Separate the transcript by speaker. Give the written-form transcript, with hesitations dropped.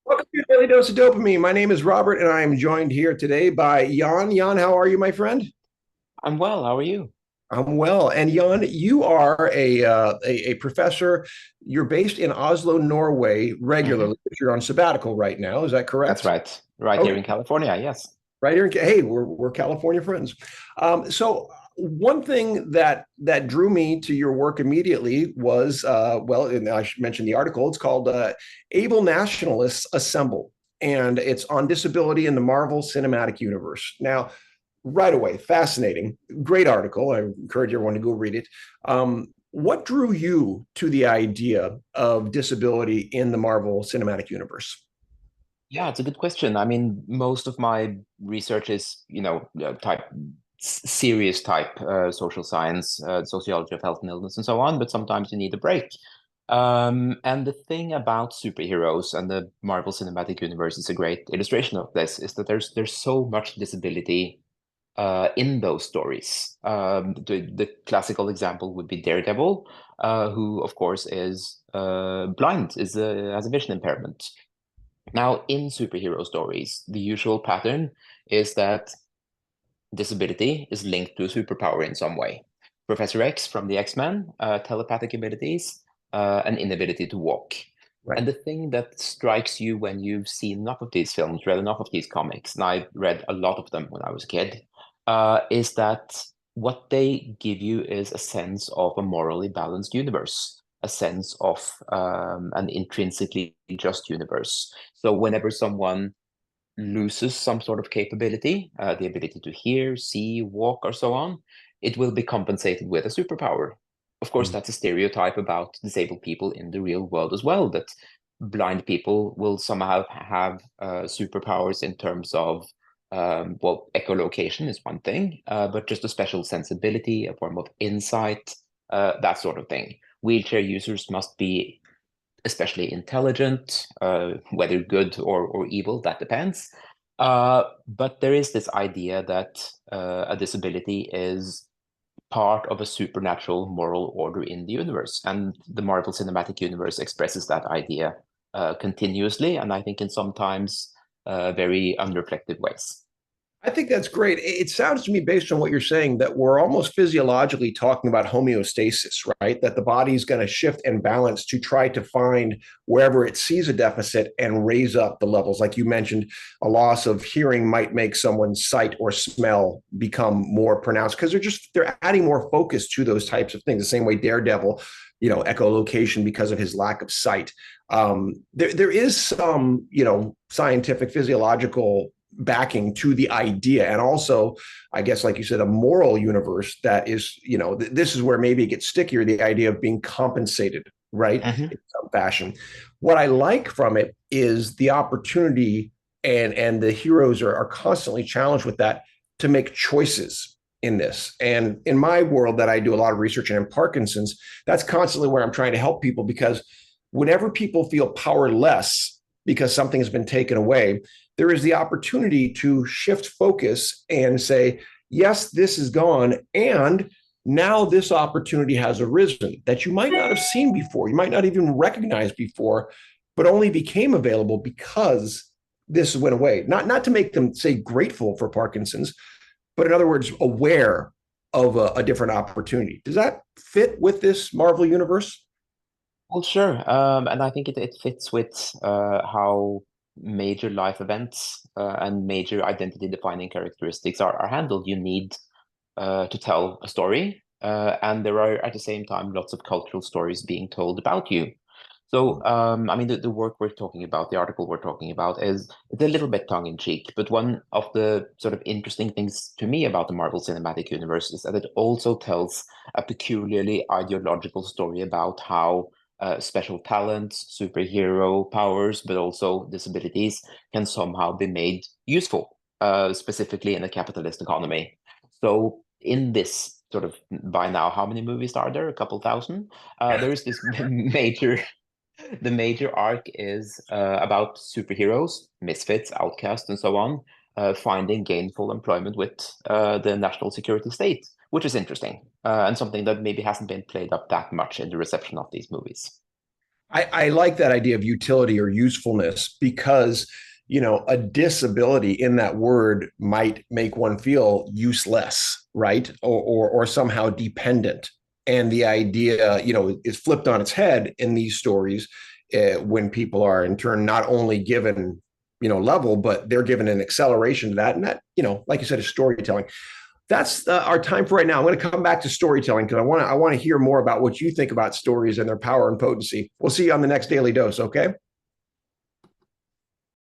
Speaker 1: Welcome to Daily Dose of Dopamine. My name is Robert, and I am joined here today by Jan. Jan, how are you, my friend?
Speaker 2: I'm well. How are you?
Speaker 1: I'm well. And Jan, you are a professor. You're based in Oslo, Norway,
Speaker 2: Hmm.
Speaker 1: regularly. You're on sabbatical right now. Is that
Speaker 2: That's
Speaker 1: correct?
Speaker 2: right. Right here
Speaker 1: Okay,
Speaker 2: in California. Yes.
Speaker 1: right here. Hey, we're California friends. So one thing that drew me to your work immediately was well, and I should mention the article. It's called "Able Nationalists Assemble," and it's on disability in the Marvel Cinematic Universe. Now, right away, fascinating, great article. I encourage everyone to go read it. What drew you to the idea of disability in the Marvel Cinematic Universe?
Speaker 2: Yeah, it's a good question. I mean, most of my research is, serious type, social science, sociology of health and illness, and so on. But sometimes you need a break. And the thing about superheroes and the Marvel Cinematic Universe is a great illustration of this, is that there's so much disability in those stories. The classical example would be Daredevil, who of course is blind, has a vision impairment. Now, in superhero stories, the usual pattern is that disability is linked to a superpower in some way. Professor X from the X-Men, telepathic abilities, an inability to walk.
Speaker 1: Right.
Speaker 2: And the thing that strikes you when you've seen enough of these films, read enough of these comics, and I read a lot of them when I was a kid, is that what they give you is a sense of a morally balanced universe, a sense of an intrinsically just universe. So whenever someone loses some sort of capability, the ability to hear, see, walk, or so on, it will be compensated with a superpower. Of course,
Speaker 1: Mm.
Speaker 2: that's a stereotype about disabled people in the real world as well, that blind people will somehow have superpowers in terms of, well, echolocation is one thing, but just a special sensibility, a form of insight, that sort of thing. Wheelchair users must be especially intelligent, whether good or evil, that depends. But there is this idea that a disability is part of a supernatural moral order in the universe. And the Marvel Cinematic Universe expresses that idea continuously, and I think in sometimes very unreflective ways.
Speaker 1: I think that's great. It sounds to me, based on what you're saying, that we're almost physiologically talking about homeostasis, right? That the body's going to shift and balance to try to find wherever it sees a deficit and raise up the levels. Like you mentioned, a loss of hearing might make someone's sight or smell become more pronounced because they're adding more focus to those types of things. The same way Daredevil, echolocation because of his lack of sight. There is some, scientific physiological backing to the idea, and also I guess, like you said, a moral universe that is, this is where maybe it gets stickier, the idea of being compensated, right,
Speaker 2: Mhm.
Speaker 1: in some fashion. What I like from it is the opportunity, and the heroes are constantly challenged with that, to make choices in this. And in my world that I do a lot of research in Parkinson's, that's constantly where I'm trying to help people, because whenever people feel powerless because something has been taken away, there is the opportunity to shift focus and say, yes, this is gone. And now this opportunity has arisen that you might not have seen before. You might not even recognize before, but only became available because this went away. Not to make them say grateful for Parkinson's, but in other words, aware of a different opportunity. Does that fit with this Marvel universe?
Speaker 2: Well, sure. And I think it fits with how major life events and major identity defining characteristics are handled. You need to tell a story, and there are at the same time lots of cultural stories being told about you. So, I mean, the work we're talking about, the article we're talking about, is it's a little bit tongue in cheek. But one of the sort of interesting things to me about the Marvel Cinematic Universe is that it also tells a peculiarly ideological story about how special talents, superhero powers, but also disabilities can somehow be made useful, specifically in a capitalist economy. So, in this sort of by now, how many movies are there? A couple thousand. There is this major the major arc is about superheroes, misfits, outcasts, and so on, finding gainful employment with the national security state, which is interesting and something that maybe hasn't been played up that much in the reception of these movies.
Speaker 1: I like that idea of utility or usefulness because, a disability in that word might make one feel useless, right? Or somehow dependent. And the idea, is flipped on its head in these stories when people are in turn not only given, level, but they're given an acceleration to that. And that, like you said, is storytelling. That's our time for right now. I'm going to come back to storytelling because I want to hear more about what you think about stories and their power and potency. We'll see you on the next Daily Dose. Okay.